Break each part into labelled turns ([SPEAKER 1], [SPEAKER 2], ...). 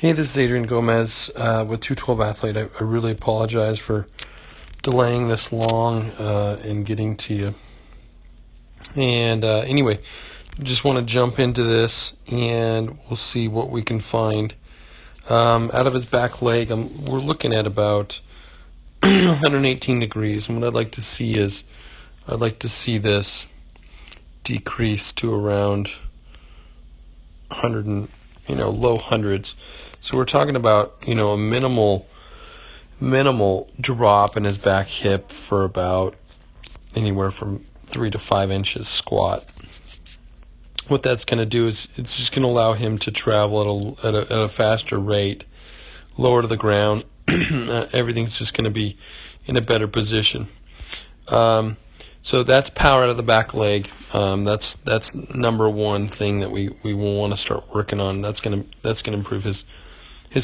[SPEAKER 1] Hey, this is Adrian Gomez with 212 Athlete. I really apologize for delaying this long in getting to you. And anyway, just want to jump into this and we'll see what we can find. Out of his back leg, we're looking at about 118 degrees. And what I'd like to see is, I'd like to see this decrease to around 100 and, low hundreds. So we're talking about, a minimal drop in his back hip for about anywhere from 3 to 5 inches squat. What that's going to do is it's just going to allow him to travel at a faster rate, lower to the ground. Everything's just going to be in a better position. So that's power out of the back leg. That's number one thing that we will want to start working on. That's gonna improve his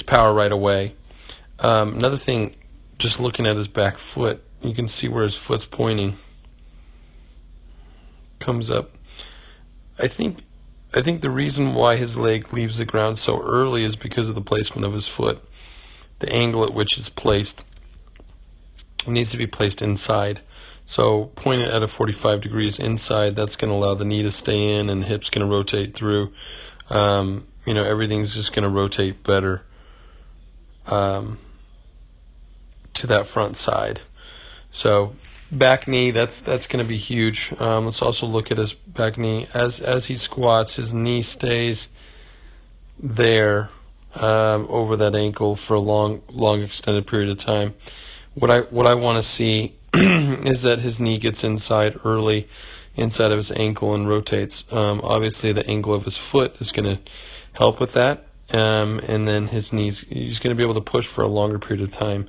[SPEAKER 1] power right away. Another thing, just looking at his back foot, you can see where his foot's pointing. Comes up. I think the reason why his leg leaves the ground so early is because of the placement of his foot. The angle at which it's placed, it needs to be placed inside. So point it at a 45 degrees inside. That's going to allow the knee to stay in and the hip's going to rotate through. Everything's just going to rotate better to that front side. So back knee, that's going to be huge. Let's also look at his back knee. As he squats, his knee stays there over that ankle for a long extended period of time. What I want to see is that his knee gets inside early, inside of his ankle, and rotates. Obviously, the angle of his foot is going to help with that, and then his knees, he's going to be able to push for a longer period of time.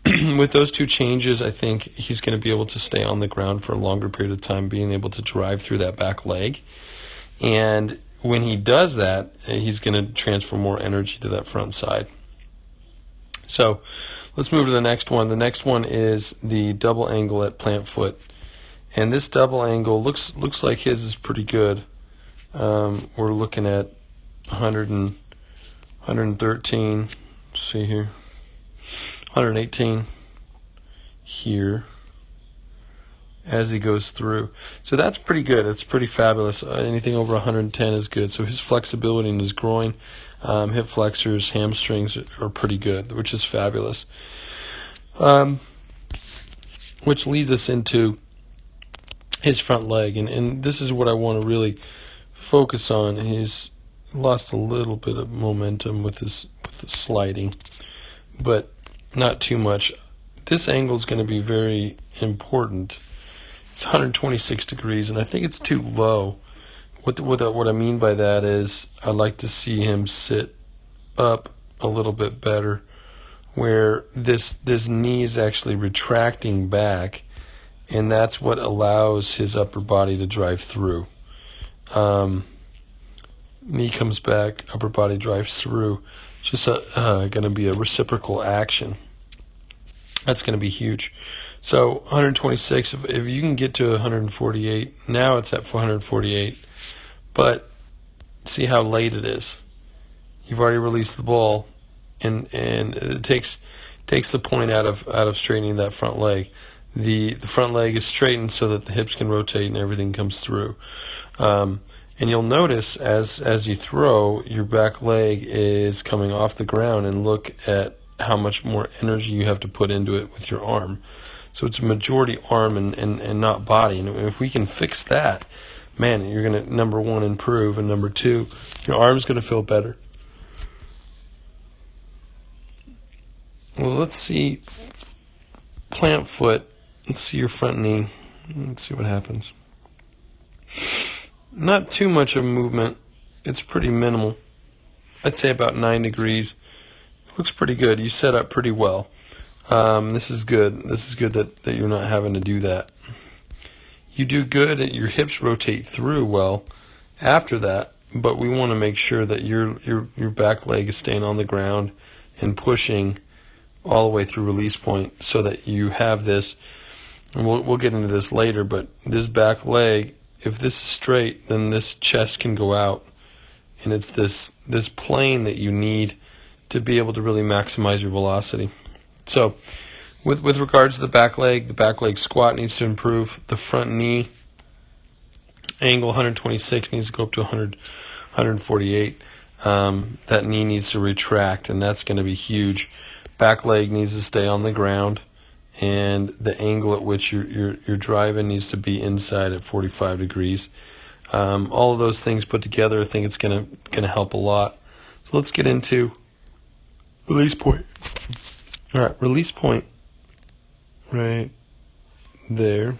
[SPEAKER 1] With those two changes, I think he's going to be able to stay on the ground for a longer period of time, being able to drive through that back leg. And when he does that, he's going to transfer more energy to that front side. So let's move to the next one. The next one is the double angle at plant foot. And this double angle looks like his is pretty good. We're looking at 113. Let's see here. 118 here as he goes through. So that's pretty good. It's pretty fabulous. Anything over 110 is good. So his flexibility in his groin, hip flexors, hamstrings are pretty good, which is fabulous. Which leads us into his front leg. And this is what I want to really focus on. He's lost a little bit of momentum with the sliding, but not too much. This angle is going to be very important. It's 126 degrees, and I think it's too low. What I mean by that is I'd like to see him sit up a little bit better, where this knee is actually retracting back, and that's what allows his upper body to drive through. Knee comes back, upper body drives through. It's just going to be a reciprocal action. That's going to be huge. So 126, if you can get to 148, now it's at 448. But see how late it is. You've already released the ball, and it takes the point out of straightening that front leg. The front leg is straightened so that the hips can rotate and everything comes through. And you'll notice as you throw, your back leg is coming off the ground, and look at how much more energy you have to put into it with your arm. So it's a majority arm and not body. And if we can fix that, man, you're going to, number one, improve, and number two, your arm's going to feel better. Well, let's see plant foot. Let's see your front knee. Let's see what happens. Not too much of a movement. It's pretty minimal. I'd say about 9 degrees. It looks pretty good. You set up pretty well. This is good. This is good that you're not having to do that. You do good at your hips rotate through well after that, but we want to make sure that your back leg is staying on the ground and pushing all the way through release point, so that you have this, and we'll get into this later, but this back leg, if this is straight, then this chest can go out, and it's this plane that you need to be able to really maximize your velocity. So with regards to the back leg squat needs to improve. The front knee angle 126 needs to go up to 100, 148. That knee needs to retract, and that's going to be huge. Back leg needs to stay on the ground, and the angle at which you're driving needs to be inside at 45 degrees. All of those things put together, I think it's gonna help a lot. So let's get into release point. All right, release point right there.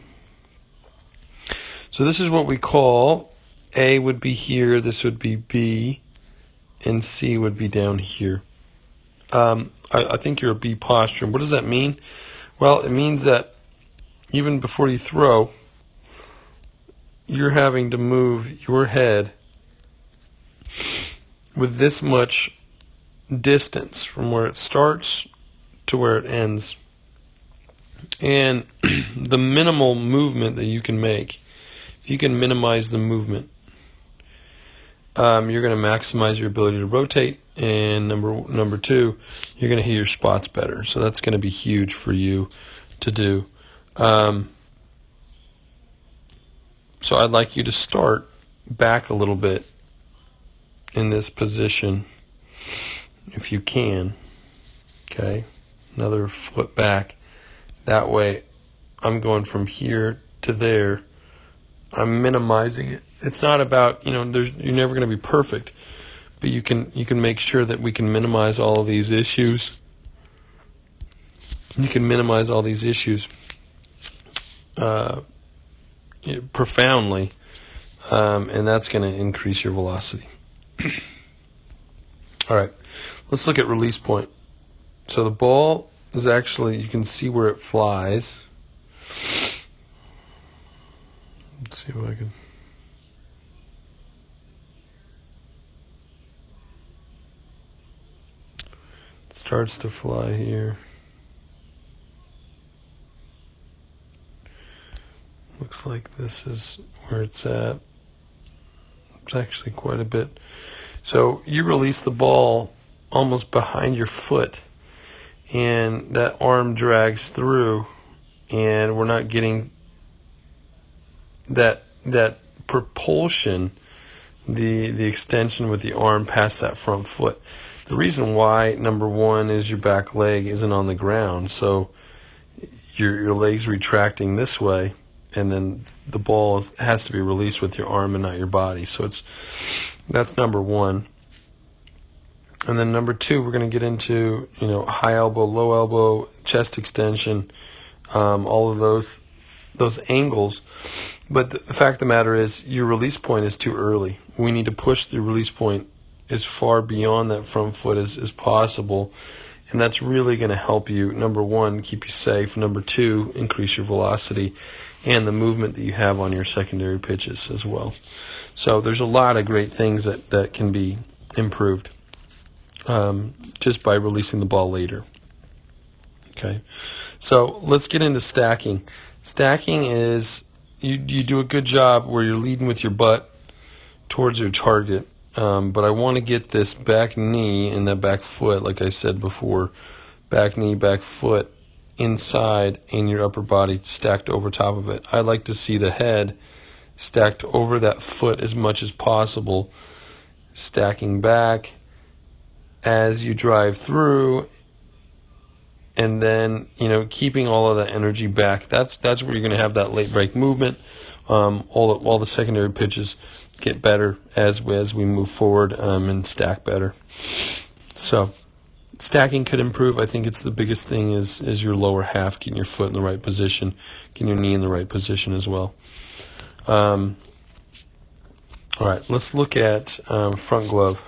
[SPEAKER 1] So this is what we call, A would be here, this would be B, and C would be down here. I think you're a B posture. What does that mean? Well, it means that even before you throw, you're having to move your head with this much distance from where it starts to where it ends. And the minimal movement that you can make, if you can minimize the movement, you're going to maximize your ability to rotate, and number two, you're going to hit your spots better. So that's going to be huge for you to do. So I'd like you to start back a little bit in this position, if you can. Okay, another foot back. That way, I'm going from here to there. I'm minimizing it. It's not about, you're never going to be perfect, but you can make sure that we can minimize all of these issues. You can minimize all these issues profoundly, and that's going to increase your velocity. All right, let's look at release point. So the ball is actually, you can see where it flies. Let's see if I can. It starts to fly here. Looks like this is where it's at. It's actually quite a bit. So you release the ball almost behind your foot, and that arm drags through, and we're not getting that propulsion, the extension with the arm past that front foot. The reason why, number one, is your back leg isn't on the ground, so your leg's retracting this way, and then the ball has to be released with your arm and not your body. So that's number one. And then number two, we're going to get into high elbow, low elbow, chest extension, all of those angles. But the fact of the matter is, your release point is too early. We need to push the release point as far beyond that front foot as possible, and that's really going to help you, number one, keep you safe, number two, increase your velocity and the movement that you have on your secondary pitches as well. So there's a lot of great things that can be improved just by releasing the ball later. Okay, so let's get into stacking. Stacking is, you do a good job where you're leading with your butt towards your target, but I want to get this back knee and that back foot, like I said before, back knee, back foot inside and your upper body stacked over top of it. I like to see the head stacked over that foot as much as possible, stacking back as you drive through, and then keeping all of that energy back. That's where you're going to have that late break movement. All the secondary pitches get better as we move forward and stack better. So stacking could improve. I think it's the biggest thing is your lower half, getting your foot in the right position, getting your knee in the right position as well. All right, let's look at front glove.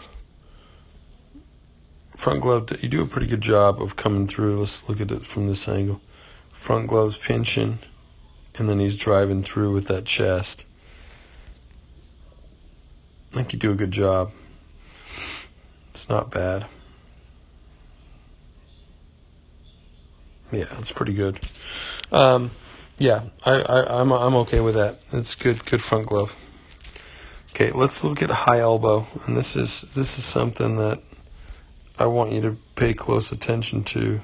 [SPEAKER 1] Front glove, you do a pretty good job of coming through. Let's look at it from this angle. Front glove's pinching, and then he's driving through with that chest. I think you do a good job. It's not bad. Yeah, it's pretty good. Yeah, I'm okay with that. It's good front glove. Okay, let's look at high elbow, and this is something that I want you to pay close attention to.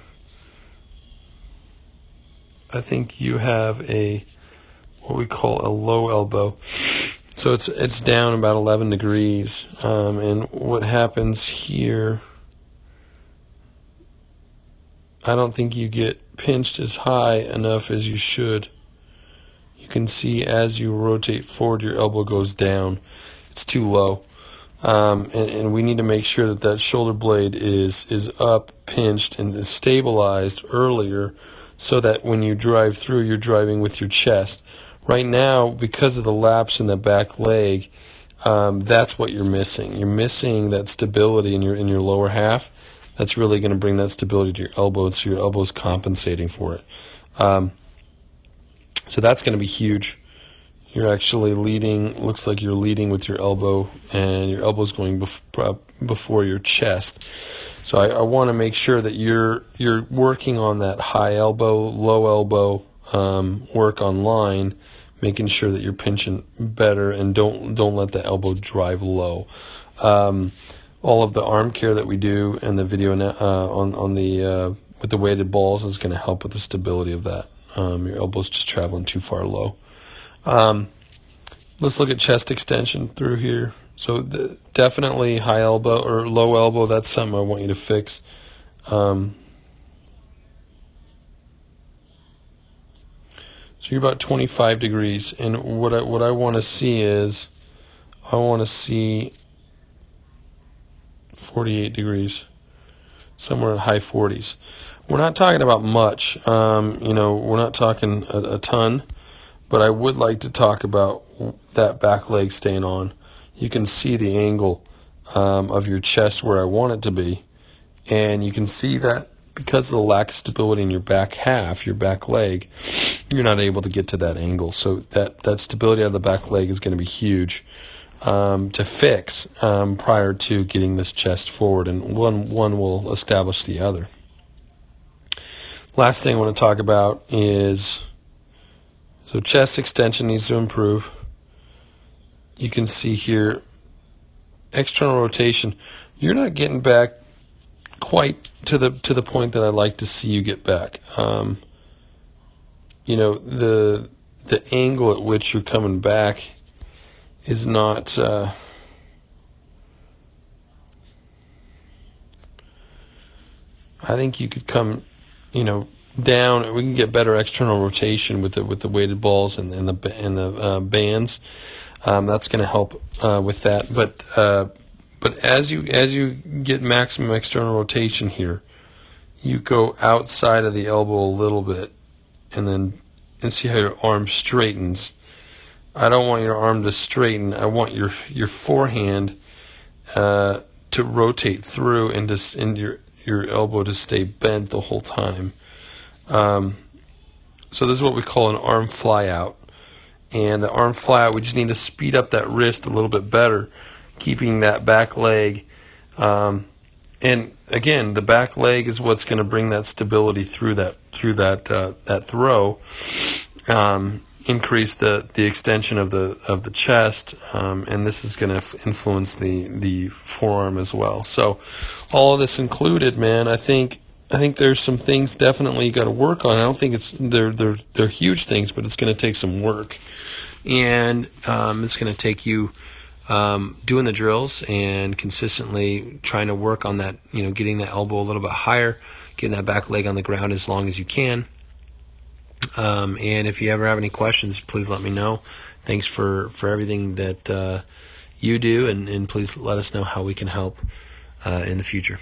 [SPEAKER 1] I think you have what we call a low elbow. So it's down about 11 degrees. And what happens here, I don't think you get pinched as high enough as you should. You can see as you rotate forward, your elbow goes down. It's too low. And we need to make sure that that shoulder blade is up, pinched, and is stabilized earlier, so that when you drive through, you're driving with your chest. Right now, because of the lapse in the back leg, that's what you're missing. You're missing that stability in your lower half. That's really going to bring that stability to your elbow, so your elbow's compensating for it. So that's going to be huge. You're actually leading, looks like you're leading with your elbow, and your elbow's going before your chest. So I want to make sure that you're working on that high elbow, low elbow work on line, making sure that you're pinching better, and don't let the elbow drive low. All of the arm care that we do and the video on the with the weighted balls is going to help with the stability of that. Your elbow's just traveling too far low. Let's look at chest extension through here. So definitely high elbow or low elbow. That's something I want you to fix. So you're about 25 degrees, and what I want to see is, I want to see 48 degrees, somewhere in high 40s. We're not talking about much, we're not talking a ton, but I would like to talk about that back leg staying on. You can see the angle of your chest where I want it to be, and you can see that because of the lack of stability in your back half, your back leg, you're not able to get to that angle. So that stability of the back leg is going to be huge to fix prior to getting this chest forward, and one will establish the other. Last thing I want to talk about is, so chest extension needs to improve. You can see here, external rotation. You're not getting back quite to the point that I'd like to see you get back. The angle at which you're coming back is not. I think you could come, down. We can get better external rotation with the weighted balls and the bands. That's going to help with that. But as you get maximum external rotation here, you go outside of the elbow a little bit, and see how your arm straightens. I don't want your arm to straighten. I want your forehand to rotate through, and your elbow to stay bent the whole time. So this is what we call an arm fly out. And the arm fly out, we just need to speed up that wrist a little bit better, keeping that back leg. And again, the back leg is what's going to bring that stability through that throw. Increase the extension of the chest, and this is going to influence the forearm as well. So all of this included, man, I think there's some things definitely you got to work on. I don't think they're huge things, but it's going to take some work, and it's going to take you doing the drills and consistently trying to work on that, getting that elbow a little bit higher, getting that back leg on the ground as long as you can. And if you ever have any questions, please let me know. Thanks for everything that you do, and please let us know how we can help in the future.